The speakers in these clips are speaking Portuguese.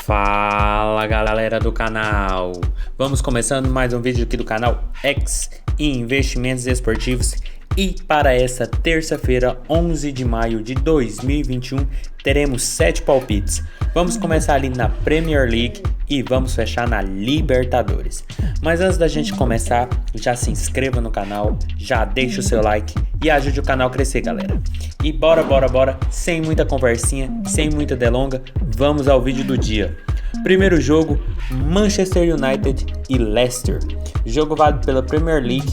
Fala galera do canal, vamos começando mais um vídeo aqui do canal X Investimentos Esportivos. E para essa terça-feira, 11 de maio de 2021, teremos 7 palpites. Vamos começar ali na Premier League e vamos fechar na Libertadores. Mas antes da gente começar, já se inscreva no canal, já deixa o seu like e ajude o canal a crescer, galera. E bora, sem muita conversinha, sem muita delonga, vamos ao vídeo do dia. Primeiro jogo, Manchester United e Leicester. Jogo válido pela Premier League.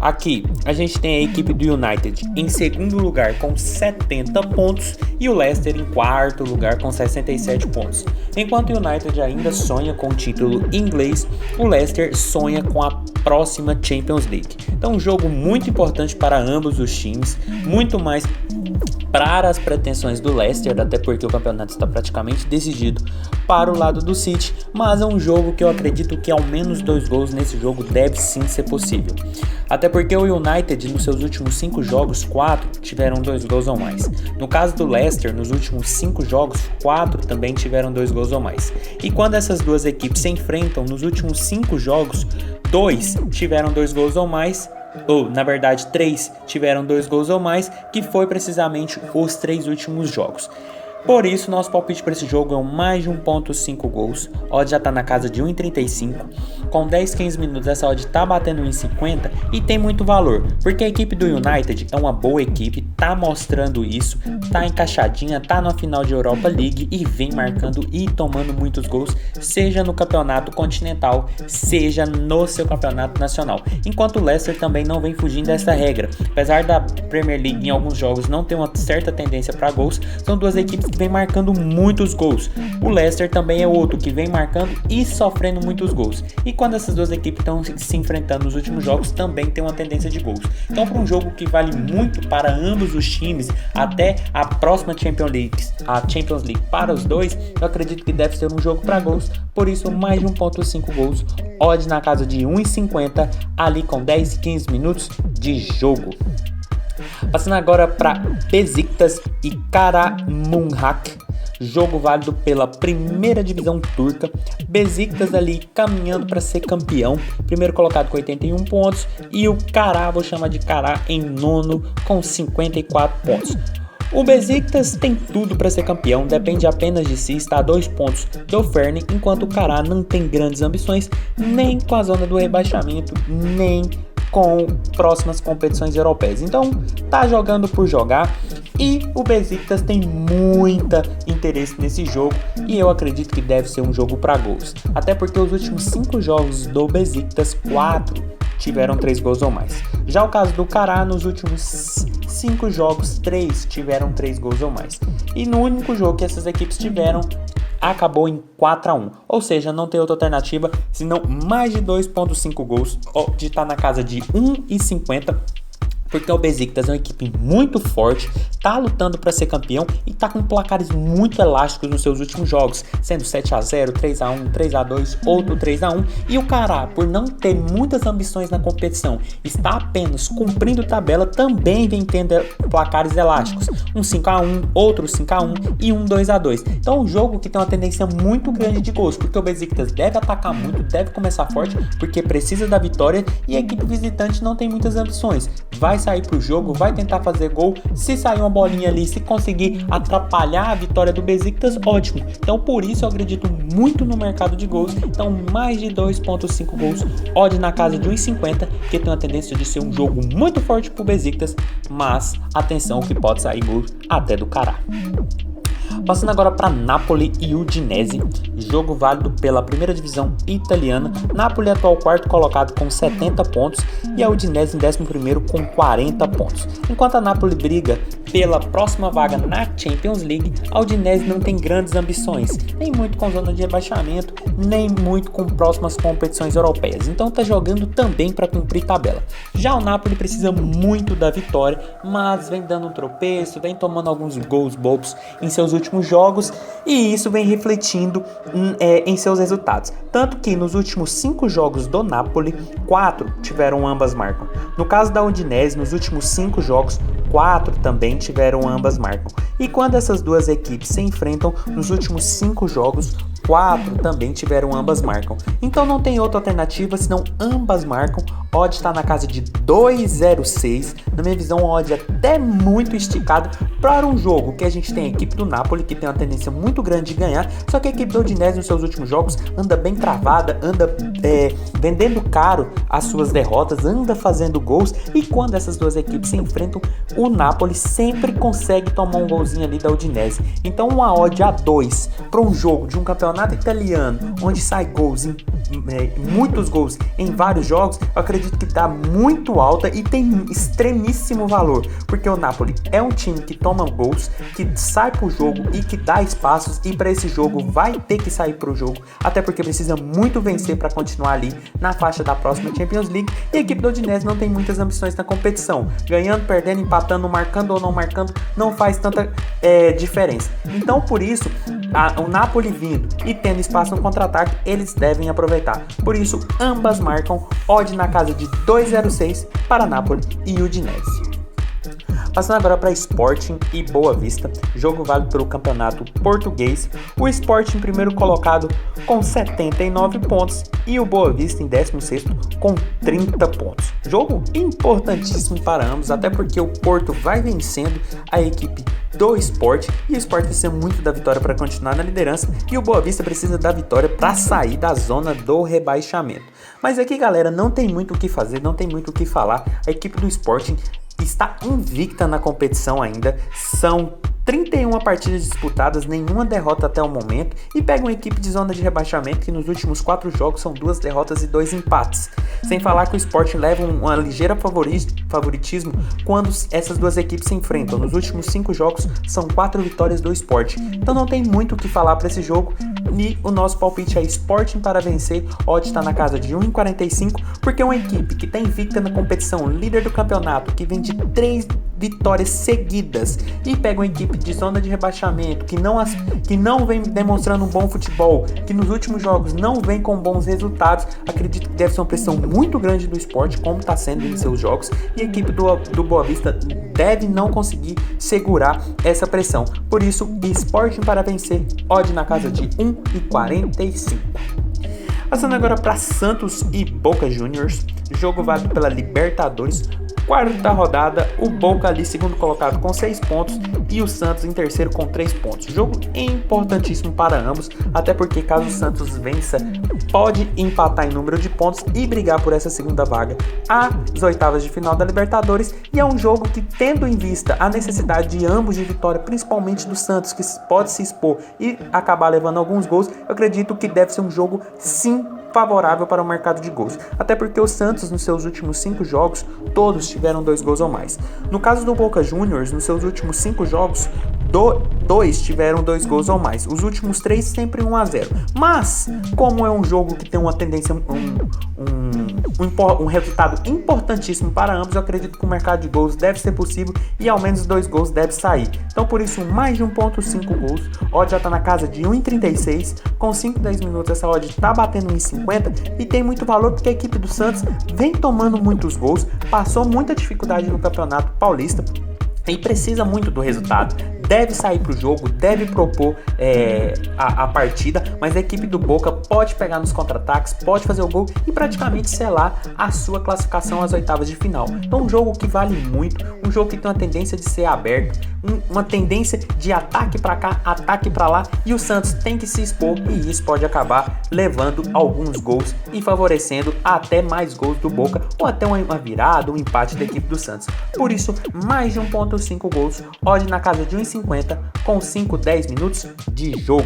Aqui a gente tem a equipe do United em segundo lugar com 70 pontos e o Leicester em quarto lugar com 67 pontos. Enquanto o United ainda sonha com o título inglês, o Leicester sonha com a próxima Champions League. Então um jogo muito importante para ambos os times, muito mais para as pretensões do Leicester, até porque o campeonato está praticamente decidido para o lado do City, mas é um jogo que eu acredito que ao menos 2 gols nesse jogo deve sim ser possível. Até porque o United nos seus últimos 5 jogos, 4 tiveram 2 gols ou mais. No caso do Leicester, nos últimos 5 jogos, 4 também tiveram 2 gols ou mais. E quando essas duas equipes se enfrentam nos últimos 5 jogos, 2 tiveram 2 gols ou mais, ou na verdade 3 tiveram 2 gols ou mais, que foi precisamente os 3 últimos jogos. Por isso, nosso palpite para esse jogo é um mais de 1.5 gols. A odd já está na casa de 1,35. Com 10, 15 minutos essa odd está batendo 1,50 e tem muito valor, porque a equipe do United é uma boa equipe, tá mostrando isso, tá encaixadinha, tá na final de Europa League e vem marcando e tomando muitos gols, seja no campeonato continental, seja no seu campeonato nacional. Enquanto o Leicester também não vem fugindo dessa regra. Apesar da Premier League em alguns jogos não ter uma certa tendência para gols, são duas equipes que vem marcando muitos gols. O Leicester também é outro que vem marcando e sofrendo muitos gols. E quando essas duas equipes estão se enfrentando nos últimos jogos, também tem uma tendência de gols. Então, para um jogo que vale muito para ambos os times, até a próxima Champions League para os dois, eu acredito que deve ser um jogo para gols. Por isso, mais de 1.5 gols, odd na casa de 1,50, ali com 10 e 15 minutos de jogo. Passando agora para Besiktas e Karagümrük, jogo válido pela primeira divisão turca. Besiktas ali caminhando para ser campeão, primeiro colocado com 81 pontos e o Kará, vou chamar de Kará, em nono com 54 pontos. O Besiktas tem tudo para ser campeão, depende apenas de si, está a 2 pontos do Feyenoord, enquanto o Kará não tem grandes ambições, nem com a zona do rebaixamento, nem com próximas competições europeias. Então, tá jogando por jogar e o Besiktas tem muita interesse nesse jogo e eu acredito que deve ser um jogo para gols. Até porque os últimos 5 jogos do Besiktas, 4 tiveram 3 gols ou mais. Já o caso do Kará, nos últimos 5 jogos, 3 tiveram 3 gols ou mais. E no único jogo que essas equipes tiveram, acabou em 4-1, ou seja, não tem outra alternativa senão mais de 2.5 gols, de estar na casa de 1,50, porque o Besiktas é uma equipe muito forte, tá lutando para ser campeão e tá com placares muito elásticos nos seus últimos jogos, sendo 7-0, 3-1, 3-2, outro 3-1, e o Kará, por não ter muitas ambições na competição, está apenas cumprindo tabela, também vem tendo placares elásticos, um 5-1, outro 5-1 e um 2-2. Então um jogo que tem uma tendência muito grande de gols, porque o Besiktas deve atacar muito, deve começar forte, porque precisa da vitória e a equipe visitante não tem muitas ambições, vai sair pro jogo, vai tentar fazer gol, se sair uma bolinha ali, se conseguir atrapalhar a vitória do Besiktas, ótimo. Então por isso eu acredito muito no mercado de gols, então mais de 2.5 gols, odd na casa de 1,50, que tem uma tendência de ser um jogo muito forte pro Besiktas, mas atenção que pode sair gol até do Kará. Passando agora para Napoli e Udinese, jogo válido pela primeira divisão italiana. Napoli é atual quarto colocado com 70 pontos e a Udinese em 11º com 40 pontos. Enquanto a Napoli briga pela próxima vaga na Champions League, a Udinese não tem grandes ambições, nem muito com zona de rebaixamento, nem muito com próximas competições europeias. Então tá jogando também para cumprir tabela. Já o Napoli precisa muito da vitória, mas vem dando um tropeço, vem tomando alguns gols bobos em seus últimos jogos e isso vem refletindo em seus resultados. Tanto que nos últimos 5 jogos do Napoli, 4 tiveram ambas marcas. No caso da Udinese, nos últimos 5 jogos, 4 também tiveram ambas marcam. E quando essas duas equipes se enfrentam nos últimos 5 jogos, 4 também tiveram ambas marcam. Então não tem outra alternativa senão ambas marcam. Odd está na casa de 2,06. Na minha visão, odd até muito esticado para um jogo que a gente tem a equipe do Napoli, que tem uma tendência muito grande de ganhar, só que a equipe do Udinese nos seus últimos jogos anda bem travada, anda vendendo caro as suas derrotas, anda fazendo gols, e quando essas duas equipes se enfrentam, o Napoli sempre consegue tomar um golzinho ali da Udinese. Então uma odd a 2 para um jogo de um campeonato italiano, onde sai gols, muitos gols em vários jogos, eu acredito que dá muito alta e tem extremíssimo valor, porque o Napoli é um time que toma gols, que sai pro jogo e que dá espaços, e para esse jogo vai ter que sair pro jogo, até porque precisa muito vencer para continuar ali na faixa da próxima Champions League, e a equipe do Udinese não tem muitas ambições na competição, ganhando, perdendo, empatando, marcando ou não marcando, não faz tanta diferença. Então por isso, o Napoli vindo e tendo espaço no contra-ataque, eles devem aproveitar. Por isso, ambas marcam, odd na casa de 2,06 para Napoli e Udinese. Passando agora para Sporting e Boa Vista, jogo válido pelo campeonato português. O Sporting primeiro colocado com 79 pontos e o Boa Vista em 16º com 30 pontos. Jogo importantíssimo para ambos, até porque o Porto vai vencendo a equipe do Sport, e o Sport precisa muito da vitória para continuar na liderança, e o Boa Vista precisa da vitória para sair da zona do rebaixamento. Mas aqui, galera, não tem muito o que fazer, não tem muito o que falar. A equipe do Sporting está invicta na competição ainda, são 31 partidas disputadas, nenhuma derrota até o momento, e pega uma equipe de zona de rebaixamento que nos últimos 4 jogos são 2 derrotas e 2 empates. Sem falar que o Sport leva uma ligeira favoritismo quando essas duas equipes se enfrentam. Nos últimos 5 jogos são 4 vitórias do Sport. Então não tem muito o que falar para esse jogo, e o nosso palpite é Sporting para vencer. Odd está na casa de 1,45, porque é uma equipe que está invicta na competição, líder do campeonato, que vem de 3 vitórias seguidas, e pega uma equipe de zona de rebaixamento que não vem demonstrando um bom futebol, que nos últimos jogos não vem com bons resultados. Acredito que deve ser uma pressão muito grande do Sport, como está sendo em seus jogos, e a equipe do Boa Vista deve não conseguir segurar essa pressão. Por isso, Sporting para vencer, odd na casa de 1,45. Passando agora para Santos e Boca Juniors, jogo válido pela Libertadores. Quarta rodada, o Boca ali segundo colocado com 6 pontos e o Santos em terceiro com 3 pontos. Jogo importantíssimo para ambos, até porque caso o Santos vença, pode empatar em número de pontos e brigar por essa segunda vaga às oitavas de final da Libertadores. E é um jogo que, tendo em vista a necessidade de ambos de vitória, principalmente do Santos, que pode se expor e acabar levando alguns gols, eu acredito que deve ser um jogo sim favorável para o mercado de gols, até porque o Santos nos seus últimos 5 jogos todos tiveram 2 gols ou mais. No caso do Boca Juniors, nos seus últimos 5 jogos 2 tiveram 2 gols ou mais, os últimos 3 sempre 1-0. Mas como é um jogo que tem uma tendência, um resultado importantíssimo para ambos, eu acredito que o mercado de gols deve ser possível e ao menos 2 gols deve sair. Então por isso mais de 1,5 gols, odd já está na casa de 1,36, com 5-10 minutos essa odd está batendo 1,50 e tem muito valor porque a equipe do Santos vem tomando muitos gols, passou muita dificuldade no Campeonato Paulista e precisa muito do resultado. Deve sair para o jogo, deve propor a partida, mas a equipe do Boca pode pegar nos contra-ataques, pode fazer o gol e praticamente selar a sua classificação às oitavas de final. Então um jogo que vale muito, um jogo que tem uma tendência de ser aberto, uma tendência de ataque para cá, ataque para lá, e o Santos tem que se expor e isso pode acabar levando alguns gols e favorecendo até mais gols do Boca ou até uma virada, um empate da equipe do Santos. Por isso, mais de 1,5 gols, odd na casa de 1,50 com 5-10 minutos de jogo.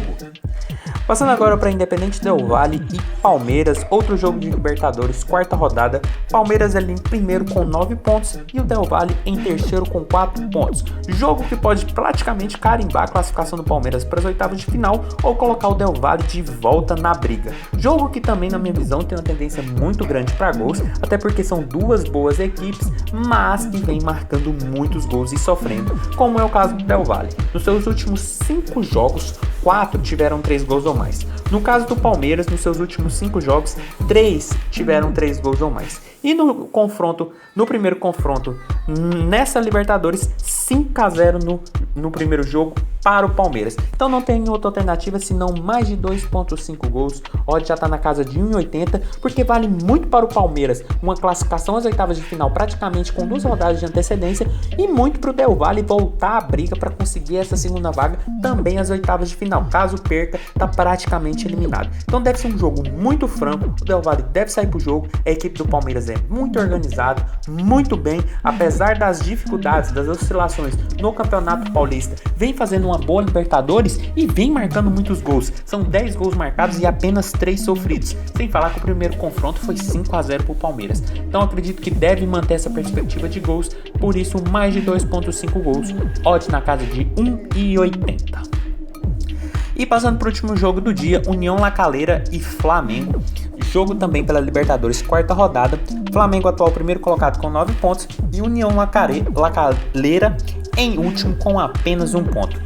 Passando agora para Independente Del Valle e Palmeiras, outro jogo de Libertadores, quarta rodada. Palmeiras ali em primeiro com 9 pontos e o Del Valle em terceiro com 4 pontos. Jogo que pode praticamente carimbar a classificação do Palmeiras para as oitavas de final ou colocar o Del Valle de volta na briga. Jogo que também, na minha visão, tem uma tendência muito grande para gols, até porque são duas boas equipes, mas que vem marcando muitos gols e sofrendo, como é o caso do Del Valle. Nos seus últimos 5 jogos, 4 tiveram 3 gols ou mais. No caso do Palmeiras, nos seus últimos 5 jogos, 3 tiveram 3 gols ou mais. E no primeiro confronto, nessa Libertadores, 5-0 no primeiro jogo para o Palmeiras. Então não tem outra alternativa senão mais de 2.5 gols. Odd já está na casa de 1,80, porque vale muito para o Palmeiras uma classificação às oitavas de final praticamente com 2 rodadas de antecedência, e muito para o Del Valle voltar à briga para conseguir essa segunda vaga também às oitavas de final. Caso perca, está praticamente eliminado. Então deve ser um jogo muito franco, o Del Valle deve sair para o jogo. A equipe do Palmeiras é muito organizada, muito bem, apesar das dificuldades, das oscilações no Campeonato Paulista, vem fazendo uma boa Libertadores e vem marcando muitos gols. São 10 gols marcados e apenas 3 sofridos, sem falar que o primeiro confronto foi 5-0 para o Palmeiras. Então acredito que deve manter essa perspectiva de gols, por isso mais de 2.5 gols, odd na casa de 1,80. E passando para o último jogo do dia, União La Calera e Flamengo. Jogo também pela Libertadores, quarta rodada. Flamengo atual primeiro colocado com 9 pontos e União La Calera em último com apenas 1 ponto.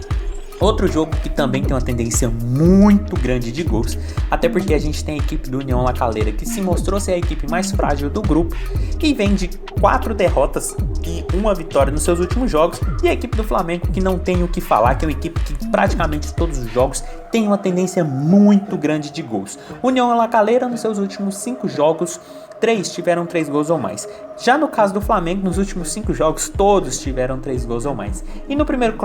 Outro jogo que também tem uma tendência muito grande de gols, até porque a gente tem a equipe do União La Calera, que se mostrou ser a equipe mais frágil do grupo, que vem de 4 derrotas e 1 vitória nos seus últimos jogos, e a equipe do Flamengo, que não tem o que falar, que é uma equipe que praticamente todos os jogos tem uma tendência muito grande de gols. União La Calera, nos seus últimos 5 jogos, 3 tiveram 3 gols ou mais. Já no caso do Flamengo, nos últimos 5 jogos, todos tiveram 3 gols ou mais. E no primeiro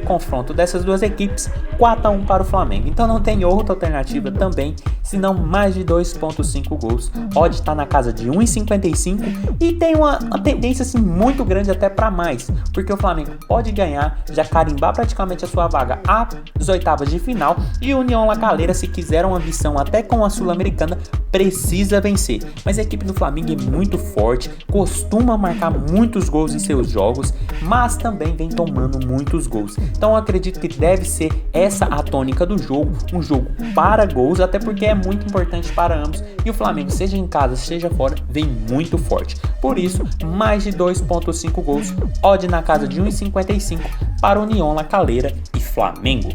confronto dessas duas equipes, 4-1 para o Flamengo. Então não tem outra alternativa também, senão mais de 2.5 gols. Odd está na casa de 1,55 e tem uma tendência assim, muito grande até para mais, porque o Flamengo pode ganhar, já carimbar praticamente a sua vaga às oitavas de final, e o União La Calera, se quiser uma ambição até com a Sul-Americana, precisa vencer. Mas a equipe do Flamengo é muito forte, costuma marcar muitos gols em seus jogos, mas também vem tomando muitos gols. Então eu acredito que deve ser essa a tônica do jogo, um jogo para gols, até porque é muito importante para ambos, e o Flamengo, seja em casa, seja fora, vem muito forte. Por isso, mais de 2.5 gols, odd na casa de 1,55 para União La Calera e Flamengo.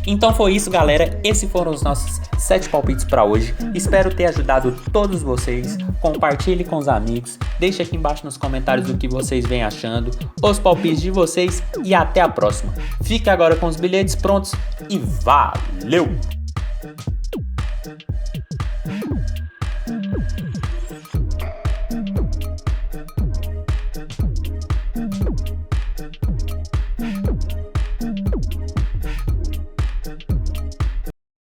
Então foi isso, galera, esses foram os nossos 7 palpites para hoje. Espero ter ajudado todos vocês. Compartilhe com os amigos, deixe aqui embaixo nos comentários o que vocês vêm achando, os palpites de vocês, e até a próxima. Fique agora com os bilhetes prontos e valeu!